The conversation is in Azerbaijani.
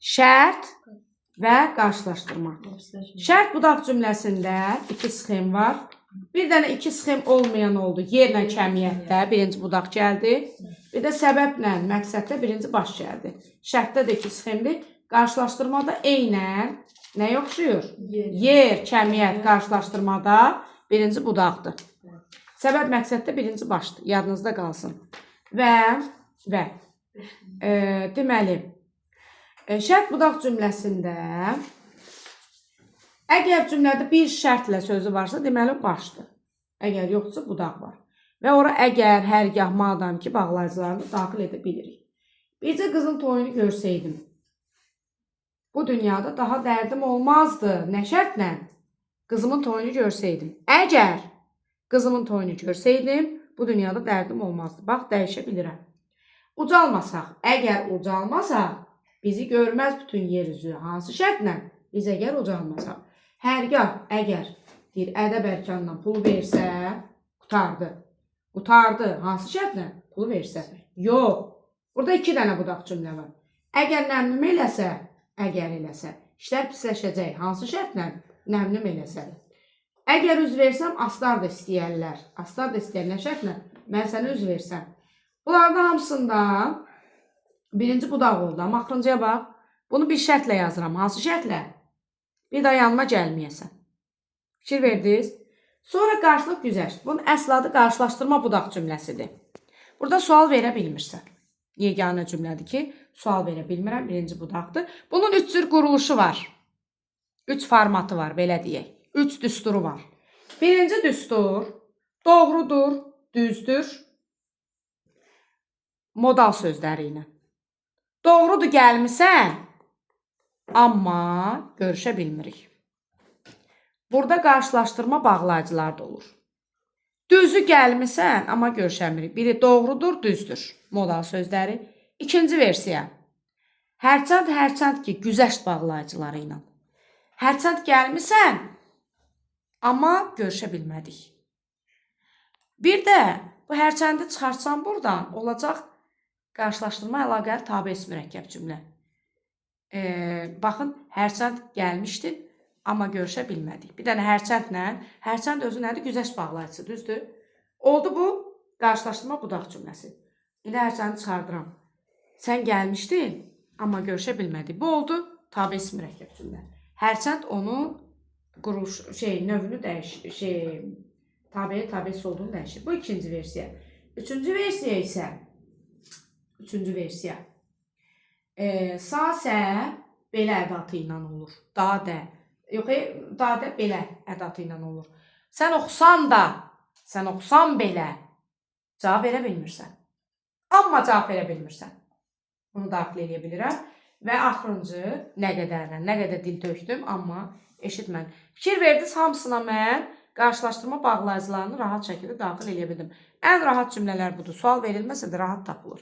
Şərt və qarşılaşdırma. Şərt budaq cümləsində 2 sxem var. Bir dənə 2 sxem olmayan oldu. Yerlə kəmiyyətdə birinci budaq gəldi. Bir də səbəblə məqsəddə birinci baş gəldi. Şərtdə də 2 sxemdir. Qarşılaşdırmada eynən nəyə oxşuyur? Yer, kəmiyyət qarşılaşdırmada birinci budaqdır. Səbəb məqsəddə birinci başdır. Yadınızda qalsın. Və deməli, şərt budaq cümləsində əgər cümlədə bir şərtlə sözü varsa, deməli başdır. Əgər yoxdursa, budaq var. Və ora əgər, hərgah, madam ki, bağlayıcılarını daxil edə bilirik. Bircə qızın toyunu görsəydim, bu dünyada daha dərdim olmazdı. Nə şərtlə? Qızımın toyunu görsəydim. Əgər qızımın toyunu görsəydim, bu dünyada dərdim olmazdı. Bax, dəyişə bilirəm. Ucalmasaq, əgər ucalmasaq, bizi görməz bütün yer üzü. Hansı şərtlə? Biz əgər ucalmasaq. Hərgah, əgər deyir, ədəb ərkanla pul versə, qutardı. Qutardı. Hansı şərtlə? Pul versə. Yox. Burada 2 dənə budaq cümlə var. Əgər nəmnüm eləsə, işlər pisləşəcək. Hansı şərtlə? Nəmnüm eləsə. Əgər üz versəm, aslar da istəyərlər. Aslar da istəyərlər şərtlə. Mən sənə üz versəm. Bunlardan hamısında birinci budaq oldu. Amma axırıncıya bax. Bunu bir şərtlə yazıram. Hansı şərtlə? Bir daha yanıma gəlməyəsən. Fikir verdiniz? Sonra qarşılıq güzəşt. Bunun əsl adı qarşılaşdırma budaq cümləsidir. Burada sual verə bilmirsən. Yeganə cümlədir ki, sual verə bilmirəm. Birinci budaqdır. Bunun 3 cür quruluşu var. 3 formatı var, belə deyək. 3 düsturu var. Birinci düstur, doğrudur, düzdür, modal sözləri ilə. Doğrudur gəlmisən, amma görüşə bilmirik. Burada qarşılaşdırma bağlayıcılar da olur. Düzü gəlmisən, amma görüşəmirik. Biri doğrudur, düzdür. Modal sözləri. İkinci versiya. Hərçənd ki, güzəşt bağlayıcıları ilə. Hərçənd gəlmisən, amma görüşə bilmədik. Bir də bu hərçəndi çıxartsam buradan olacaq qarşılaşdırma əlaqəli tabe-is mürəkkəb cümlə. Baxın, hərçənd gəlmişdi, amma görüşə bilmədik. Bir dənə hərçənd özü nədir? Güzəşt bağlayıcısı, düzdür? Oldu bu, qarşılaşdırma budaq cümləsi. İndi hərçəndi çıxardıram. Sən gəlmişdin, amma görüşə bilmədik. Bu oldu tabe-is mürəkkəb cümlə. Hərçənd onun növünü dəyişir, tabe-is olduğunu dəyişir. Bu ikinci versiya. Üçüncü versiya isə, sasə belə ədatı ilə olur. Dadə belə ədatı ilə olur. Sən oxusan belə cavab verə bilmirsən. Amma cavab verə bilmirsən. Bunu daxil edə bilirəm. Və axırıncı, nə qədər dil tökdüm, amma eşitmən. Fikir verdiniz, hamısına mən qarşılaşdırma bağlayıcılarını rahat şəkildə daxil edə bildim. Ən rahat cümlələr budur. Sual verilməsə də rahat tapılır.